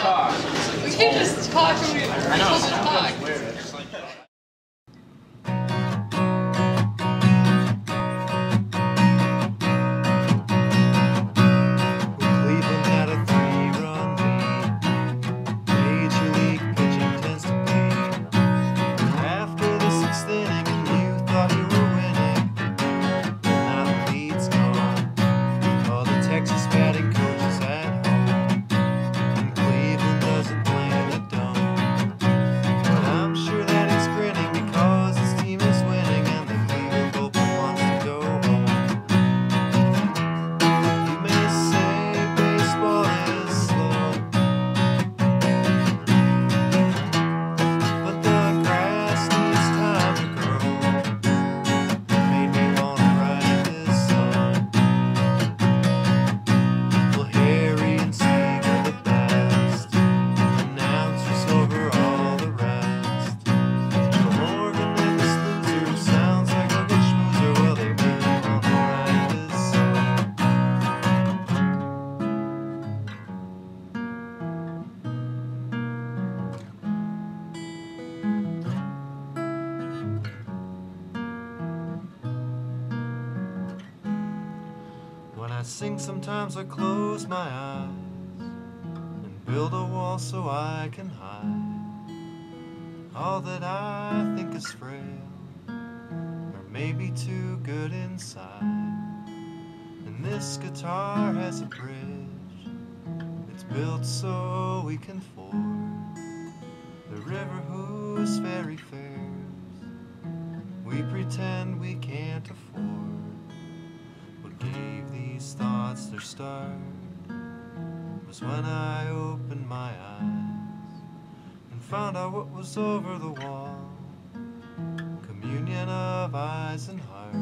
talk. We can't just talk when we're supposed to talk. Cleveland had a 3-run lead. Major League pitching tends to bleed. After the 6th inning, and you thought you were winning. Now the lead's gone. All the Texas batting coaches at home, and Cleveland doesn't plan to dome. But I'm sure that he's grinning because his team is winning, and the Cleveland bullpen wants to go home. You may say baseball is slow, but the grass needs time to grow. Made me wanna write this song. Well, Harry and Steve are the best, announcers over all the rest. Joe Morgan and this loser sounds like a good schmoozer. Well, they made me wanna write this song. When I sing, sometimes I close my eyes and build a wall so I can hide all that I think is frail, or maybe too good inside. And this guitar has a bridge, it's built so we can ford the river whose ferry fares we pretend we can't afford. What gave these thoughts their start was when I opened my eyes and found out what was over the wall, communion of eyes and heart.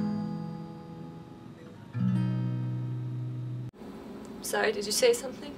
Sorry, did you say something?